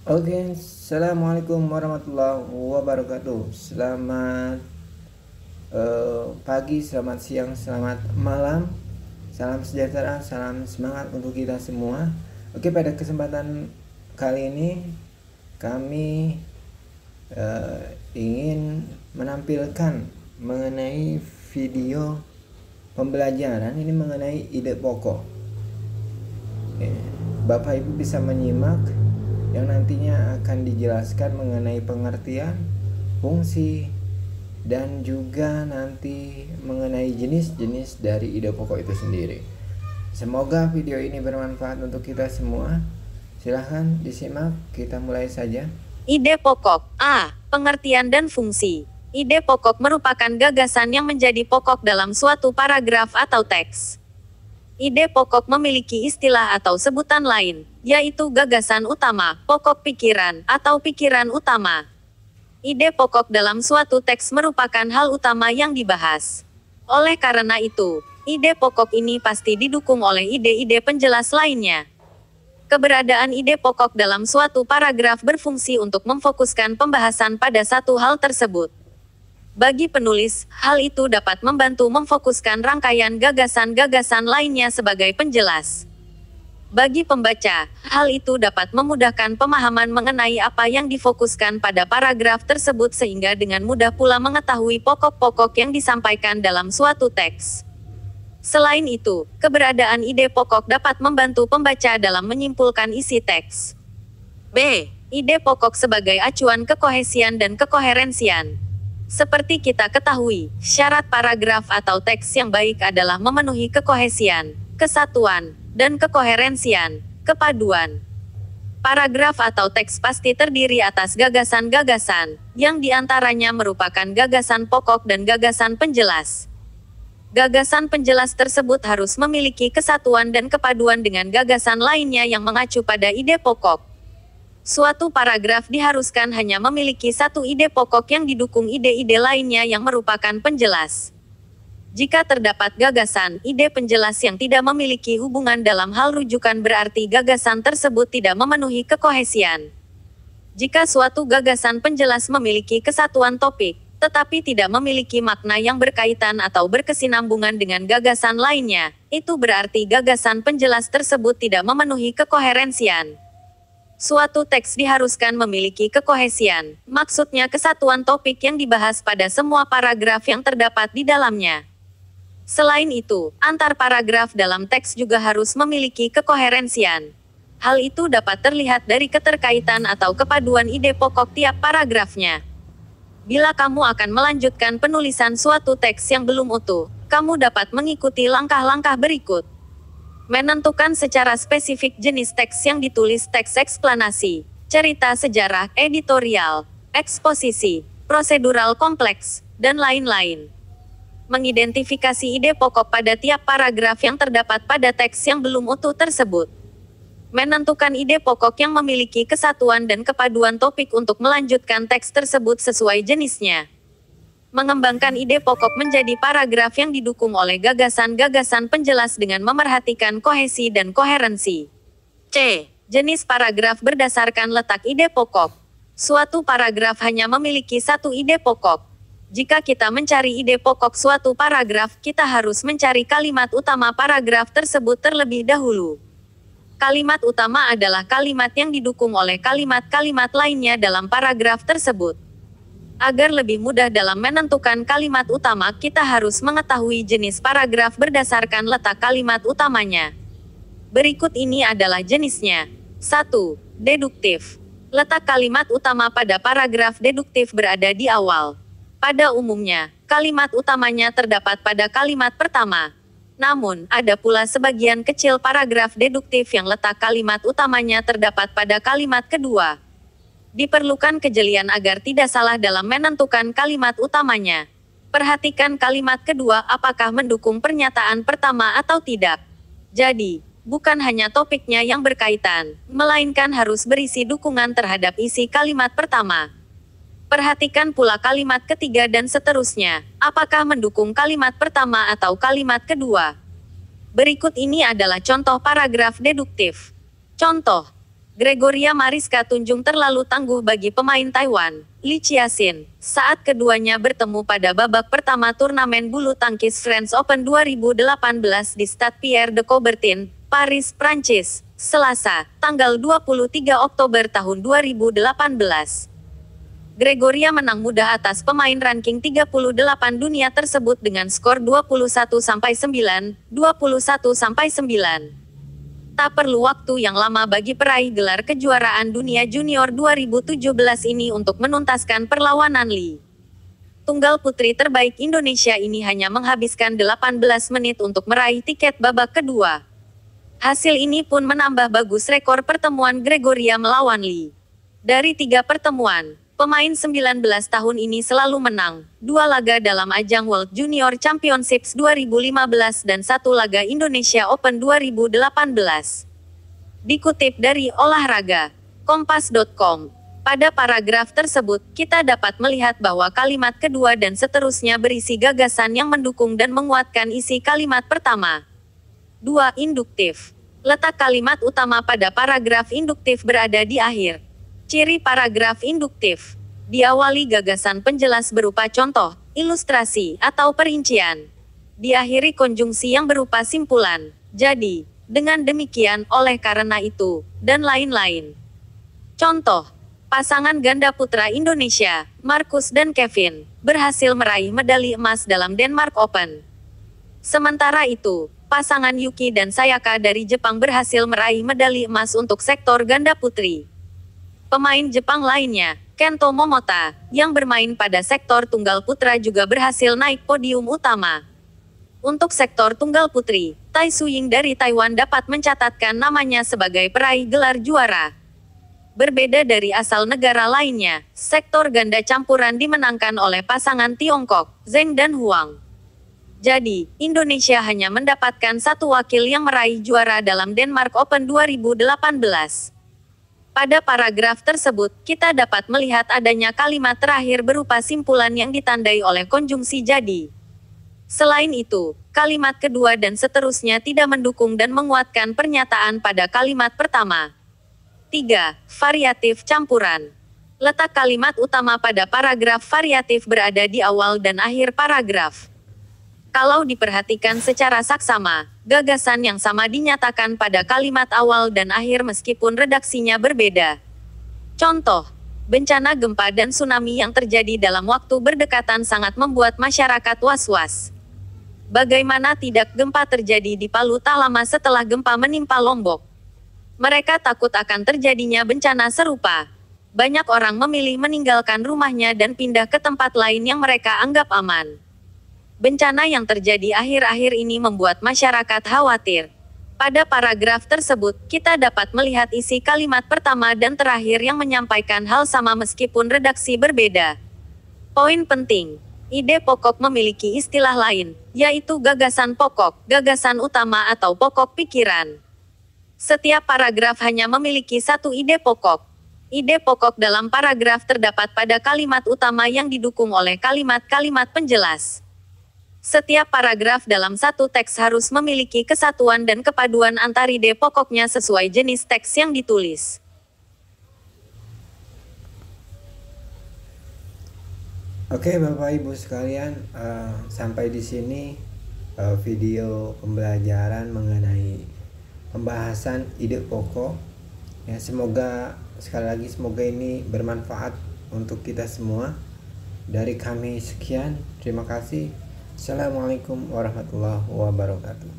Oke, assalamualaikum warahmatullahi wabarakatuh. Selamat pagi, selamat siang, selamat malam. Salam sejahtera, salam semangat untuk kita semua. Oke, pada kesempatan kali ini kami ingin menampilkan mengenai video pembelajaran ini mengenai ide pokok. Bapak Ibu bisa menyimak yang nantinya akan dijelaskan mengenai pengertian, fungsi, dan juga nanti mengenai jenis-jenis dari ide pokok itu sendiri. Semoga video ini bermanfaat untuk kita semua. Silahkan disimak, kita mulai saja. Ide pokok. A. Pengertian dan fungsi. Ide pokok merupakan gagasan yang menjadi pokok dalam suatu paragraf atau teks. Ide pokok memiliki istilah atau sebutan lain, yaitu gagasan utama, pokok pikiran, atau pikiran utama. Ide pokok dalam suatu teks merupakan hal utama yang dibahas. Oleh karena itu, ide pokok ini pasti didukung oleh ide-ide penjelas lainnya. Keberadaan ide pokok dalam suatu paragraf berfungsi untuk memfokuskan pembahasan pada satu hal tersebut. Bagi penulis, hal itu dapat membantu memfokuskan rangkaian gagasan-gagasan lainnya sebagai penjelas. Bagi pembaca, hal itu dapat memudahkan pemahaman mengenai apa yang difokuskan pada paragraf tersebut sehingga dengan mudah pula mengetahui pokok-pokok yang disampaikan dalam suatu teks. Selain itu, keberadaan ide pokok dapat membantu pembaca dalam menyimpulkan isi teks. B. Ide pokok sebagai acuan kekohesian dan kekoherensian. Seperti kita ketahui, syarat paragraf atau teks yang baik adalah memenuhi kekohesian, kesatuan, dan kekoherensian, kepaduan. Paragraf atau teks pasti terdiri atas gagasan-gagasan, yang diantaranya merupakan gagasan pokok dan gagasan penjelas. Gagasan penjelas tersebut harus memiliki kesatuan dan kepaduan dengan gagasan lainnya yang mengacu pada ide pokok. Suatu paragraf diharuskan hanya memiliki satu ide pokok yang didukung ide-ide lainnya yang merupakan penjelas. Jika terdapat gagasan, ide penjelas yang tidak memiliki hubungan dalam hal rujukan berarti gagasan tersebut tidak memenuhi kekohesian. Jika suatu gagasan penjelas memiliki kesatuan topik, tetapi tidak memiliki makna yang berkaitan atau berkesinambungan dengan gagasan lainnya, itu berarti gagasan penjelas tersebut tidak memenuhi kekoherensian. Suatu teks diharuskan memiliki kekohesian, maksudnya kesatuan topik yang dibahas pada semua paragraf yang terdapat di dalamnya. Selain itu, antar paragraf dalam teks juga harus memiliki kekoherensian. Hal itu dapat terlihat dari keterkaitan atau kepaduan ide pokok tiap paragrafnya. Bila kamu akan melanjutkan penulisan suatu teks yang belum utuh, kamu dapat mengikuti langkah-langkah berikut. Menentukan secara spesifik jenis teks yang ditulis, teks eksplanasi, cerita sejarah, editorial, eksposisi, prosedural kompleks, dan lain-lain. Mengidentifikasi ide pokok pada tiap paragraf yang terdapat pada teks yang belum utuh tersebut. Menentukan ide pokok yang memiliki kesatuan dan kepaduan topik untuk melanjutkan teks tersebut sesuai jenisnya. Mengembangkan ide pokok menjadi paragraf yang didukung oleh gagasan-gagasan penjelas dengan memerhatikan kohesi dan koherensi. C. Jenis paragraf berdasarkan letak ide pokok. Suatu paragraf hanya memiliki satu ide pokok. Jika kita mencari ide pokok suatu paragraf, kita harus mencari kalimat utama paragraf tersebut terlebih dahulu. Kalimat utama adalah kalimat yang didukung oleh kalimat-kalimat lainnya dalam paragraf tersebut. Agar lebih mudah dalam menentukan kalimat utama, kita harus mengetahui jenis paragraf berdasarkan letak kalimat utamanya. Berikut ini adalah jenisnya. 1. Deduktif. Letak kalimat utama pada paragraf deduktif berada di awal. Pada umumnya, kalimat utamanya terdapat pada kalimat pertama. Namun, ada pula sebagian kecil paragraf deduktif yang letak kalimat utamanya terdapat pada kalimat kedua. Diperlukan kejelian agar tidak salah dalam menentukan kalimat utamanya. Perhatikan kalimat kedua apakah mendukung pernyataan pertama atau tidak. Jadi, bukan hanya topiknya yang berkaitan, melainkan harus berisi dukungan terhadap isi kalimat pertama. Perhatikan pula kalimat ketiga dan seterusnya, apakah mendukung kalimat pertama atau kalimat kedua. Berikut ini adalah contoh paragraf deduktif. Contoh. Gregoria Mariska Tunjung terlalu tangguh bagi pemain Taiwan, Li Qiaxin, saat keduanya bertemu pada babak pertama turnamen bulu tangkis French Open 2018 di Stade Pierre de Coubertin, Paris, Prancis, Selasa, tanggal 23 Oktober tahun 2018. Gregoria menang mudah atas pemain ranking 38 dunia tersebut dengan skor 21-9, 21-9. Tak perlu waktu yang lama bagi peraih gelar kejuaraan dunia junior 2017 ini untuk menuntaskan perlawanan Li. Tunggal putri terbaik Indonesia ini hanya menghabiskan 18 menit untuk meraih tiket babak kedua. Hasil ini pun menambah bagus rekor pertemuan Gregoria melawan Li. Dari 3 pertemuan, pemain 19 tahun ini selalu menang, 2 laga dalam ajang World Junior Championships 2015 dan 1 laga Indonesia Open 2018. Dikutip dari olahraga, kompas.com. Pada paragraf tersebut, kita dapat melihat bahwa kalimat kedua dan seterusnya berisi gagasan yang mendukung dan menguatkan isi kalimat pertama. 2. Induktif. Letak kalimat utama pada paragraf induktif berada di akhir. Ciri paragraf induktif. Diawali gagasan penjelas berupa contoh, ilustrasi, atau perincian. Diakhiri konjungsi yang berupa simpulan. Jadi, dengan demikian, oleh karena itu, dan lain-lain. Contoh, pasangan ganda putra Indonesia, Marcus dan Kevin, berhasil meraih medali emas dalam Denmark Open. Sementara itu, pasangan Yuki dan Sayaka dari Jepang berhasil meraih medali emas untuk sektor ganda putri. Pemain Jepang lainnya, Kento Momota, yang bermain pada sektor tunggal putra juga berhasil naik podium utama. Untuk sektor tunggal putri, Tai Tzu-ying dari Taiwan dapat mencatatkan namanya sebagai peraih gelar juara. Berbeda dari asal negara lainnya, sektor ganda campuran dimenangkan oleh pasangan Tiongkok, Zheng dan Huang. Jadi, Indonesia hanya mendapatkan 1 wakil yang meraih juara dalam Denmark Open 2018. Pada paragraf tersebut, kita dapat melihat adanya kalimat terakhir berupa simpulan yang ditandai oleh konjungsi jadi. Selain itu, kalimat kedua dan seterusnya tidak mendukung dan menguatkan pernyataan pada kalimat pertama. 3. Variatif campuran. Letak kalimat utama pada paragraf variatif berada di awal dan akhir paragraf. Kalau diperhatikan secara saksama, gagasan yang sama dinyatakan pada kalimat awal dan akhir meskipun redaksinya berbeda. Contoh, bencana gempa dan tsunami yang terjadi dalam waktu berdekatan sangat membuat masyarakat was-was. Bagaimana tidak gempa terjadi di Palu tak lama setelah gempa menimpa Lombok? Mereka takut akan terjadinya bencana serupa. Banyak orang memilih meninggalkan rumahnya dan pindah ke tempat lain yang mereka anggap aman. Bencana yang terjadi akhir-akhir ini membuat masyarakat khawatir. Pada paragraf tersebut, kita dapat melihat isi kalimat pertama dan terakhir yang menyampaikan hal sama meskipun redaksi berbeda. Poin penting. Ide pokok memiliki istilah lain, yaitu gagasan pokok, gagasan utama atau pokok pikiran. Setiap paragraf hanya memiliki 1 ide pokok. Ide pokok dalam paragraf terdapat pada kalimat utama yang didukung oleh kalimat-kalimat penjelas. Setiap paragraf dalam satu teks harus memiliki kesatuan dan kepaduan antar ide pokoknya sesuai jenis teks yang ditulis. Oke Bapak Ibu sekalian, sampai di sini video pembelajaran mengenai pembahasan ide pokok. Ya, semoga sekali lagi semoga ini bermanfaat untuk kita semua. Dari kami sekian, terima kasih. Assalamualaikum warahmatullahi wabarakatuh.